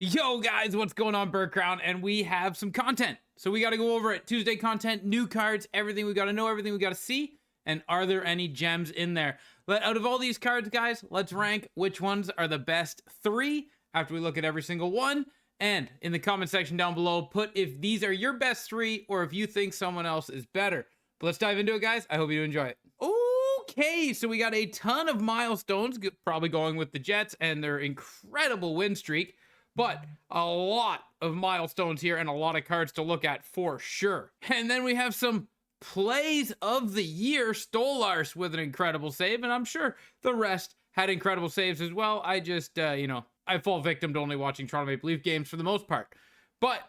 Yo guys, what's going on? Burt Crown, and we have some content. So we got to go over it. Tuesday content, new cards, everything we got to know, everything we got to see, and are there any gems in there? Out of all these cards, guys, let's rank which ones are the best three after we look at every single one. And in the comment section down below, put if these are your best three or if you think someone else is better. But let's dive into it, guys. I hope you enjoy it. Okay, so we got a ton of milestones, probably going with the Jets and their incredible win streak. But a lot of milestones here and a lot of cards to look at for sure. And then we have some plays of the year. Stolarz with an incredible save, and I'm sure the rest had incredible saves as well. I just, I fall victim to only watching Toronto Maple Leaf games for the most part. But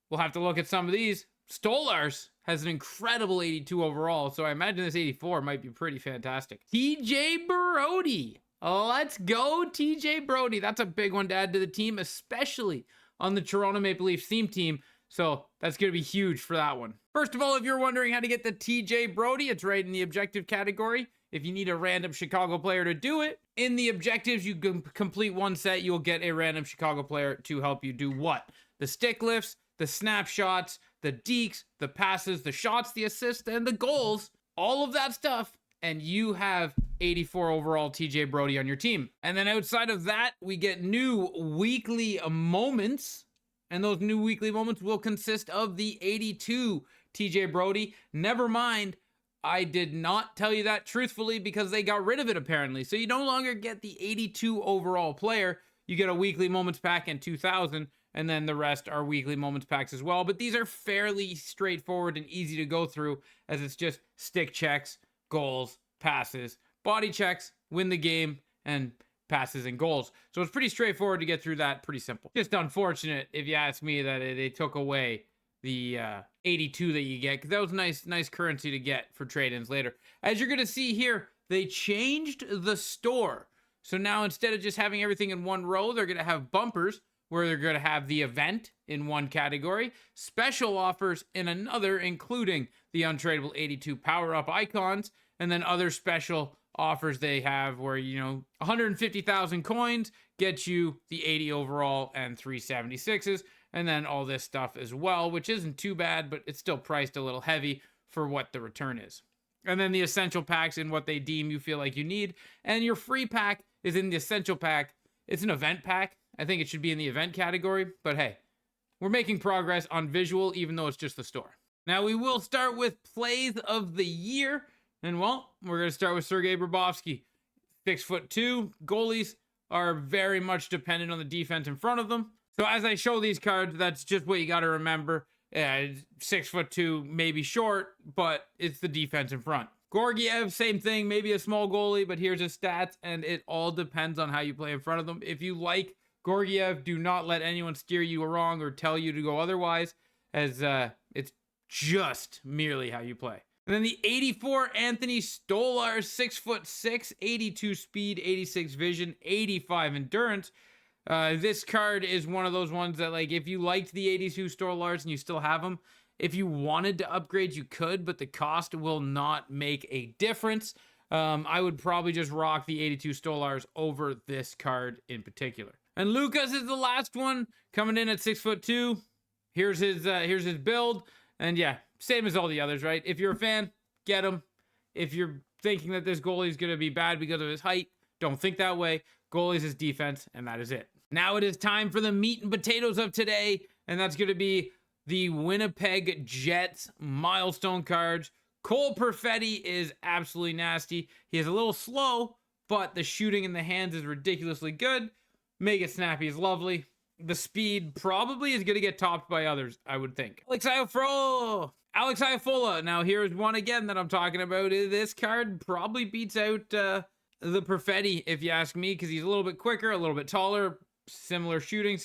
we'll have to look at some of these. Stolarz has an incredible 82 overall, so I imagine this 84 might be pretty fantastic. TJ Brodie. Let's go, TJ Brodie. That's a big one to add to the team, especially on the Toronto Maple Leafs theme team. So that's going to be huge for that one. First of all, if you're wondering how to get the TJ Brodie, it's right in the objective category. If you need a random Chicago player to do it, in the objectives, you can complete one set, you'll get a random Chicago player to help you do what? The stick lifts, the snapshots, the dekes, the passes, the shots, the assists, and the goals. All of that stuff. And you have 84 overall TJ Brodie on your team. And then outside of that, we get new weekly moments. And those new weekly moments will consist of the 82 TJ Brodie. Never mind, I did not tell you that truthfully because they got rid of it apparently. So you no longer get the 82 overall player. You get a weekly moments pack in 2000. And then the rest are weekly moments packs as well. But these are fairly straightforward and easy to go through as it's just stick checks, goals, passes, body checks, win the game, and passes and goals. So it's pretty straightforward to get through that. Pretty simple. Just unfortunate, if you ask me, that they took away the 82 that you get, because that was nice currency to get for trade-ins later. As you're going to see here, they changed the store. So now instead of just having everything in one row, they're going to have bumpers where they're going to have the event in one category, special offers in another, including the untradeable 82 power-up icons, and then other special offers they have where, 150,000 coins gets you the 80 overall and 376s, and then all this stuff as well, which isn't too bad, but it's still priced a little heavy for what the return is. And then the essential packs in what they deem you feel like you need, and your free pack is in the essential pack. It's an event pack. I think it should be in the event category, but hey, we're making progress on visual, even though it's just the store. Now we will start with plays of the year, and well, we're going to start with Sergei Bobrovsky. 6'2", goalies are very much dependent on the defense in front of them. So as I show these cards, that's just what you got to remember. 6'2", maybe short, but it's the defense in front. Georgiev, same thing, maybe a small goalie, but here's his stats, and it all depends on how you play in front of them. If you like Georgiev, do not let anyone steer you wrong or tell you to go otherwise, as it's just merely how you play. And then the 84 Anthony Stolarz, 6'6", 82 speed, 86 vision, 85 endurance. This card is one of those ones that, like, if you liked the 82 Stolarz and you still have them, if you wanted to upgrade, you could, but the cost will not make a difference. I would probably just rock the 82 Stolarz over this card in particular. And Lucas is the last one, coming in at 6'2". Here's his build, and yeah, same as all the others, right? If you're a fan, get him. If you're thinking that this goalie is going to be bad because of his height, don't think that way. Goalies is defense, and that is it. Now it is time for the meat and potatoes of today, and that's going to be the Winnipeg Jets milestone cards. Cole Perfetti is absolutely nasty. He is a little slow, but the shooting in the hands is ridiculously good. Make it snappy is lovely. The speed probably is going to get topped by others, I would think. Alex Iafallo. Now here's one again that I'm talking about. This card probably beats out the Perfetti, if you ask me, because he's a little bit quicker, a little bit taller, similar shooting,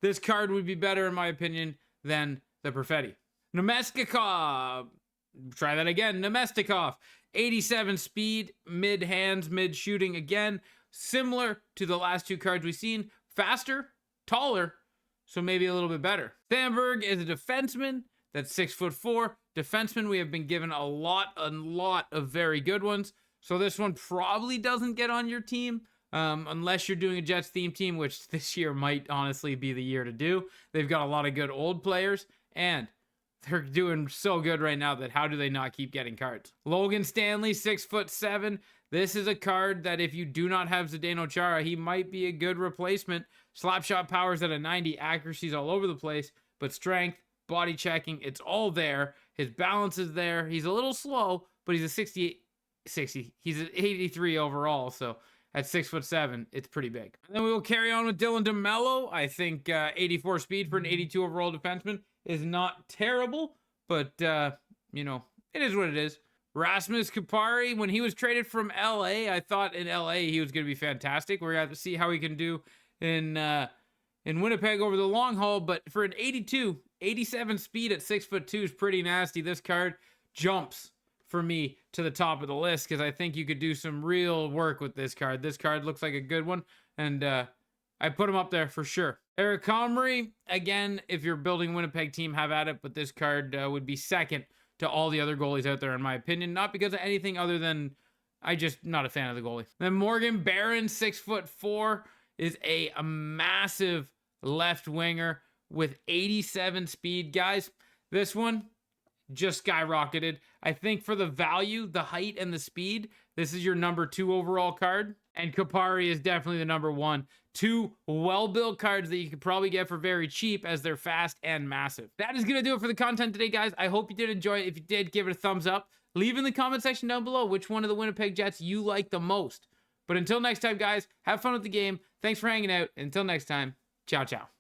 this card would be better in my opinion than the Perfetti. Nemestikov. Try that again. Nemestikov. 87 speed, mid hands, mid shooting again. Similar to the last two cards we've seen. Faster, taller, so maybe a little bit better. Sandberg is a defenseman. That's 6'4". Defenseman, we have been given a lot of very good ones. So this one probably doesn't get on your team. unless you're doing a Jets theme team, which this year might honestly be the year to do. They've got a lot of good old players, and they're doing so good right now that how do they not keep getting cards? Logan Stanley, 6'7". This is a card that if you do not have Zdeno Chara, he might be a good replacement. Slapshot power's at a 90, accuracy's all over the place, but strength, body checking, it's all there. His balance is there. He's a little slow, but he's a 60. He's an 83 overall, so at 6'7", it's pretty big. And then we will carry on with Dylan DeMello. I think 84 speed for an 82 overall defenseman is not terrible, but you know, it is what it is. Rasmus Kupari, when he was traded from LA, I thought in LA he was going to be fantastic. We're going to have to see how he can do in Winnipeg over the long haul, but for an 82, 87 speed at 6'2" is pretty nasty. This card jumps for me to the top of the list because I think you could do some real work with this card. This card looks like a good one, and I put him up there for sure. Eric Comrie, again, if you're building a Winnipeg team, have at it, but this card would be second to all the other goalies out there, in my opinion. Not because of anything other than I just not a fan of the goalie. Then Morgan Barron, 6'4", is a massive left winger with 87 speed. Guys, this one just skyrocketed. I think for the value, the height, and the speed, this is your number 2 overall card. And Kupari is definitely the number 1. 2 well-built cards that you could probably get for very cheap as they're fast and massive. That is going to do it for the content today, guys. I hope you did enjoy it. If you did, give it a thumbs up. Leave in the comment section down below which one of the Winnipeg Jets you like the most. But until next time, guys, have fun with the game. Thanks for hanging out. Until next time, ciao, ciao.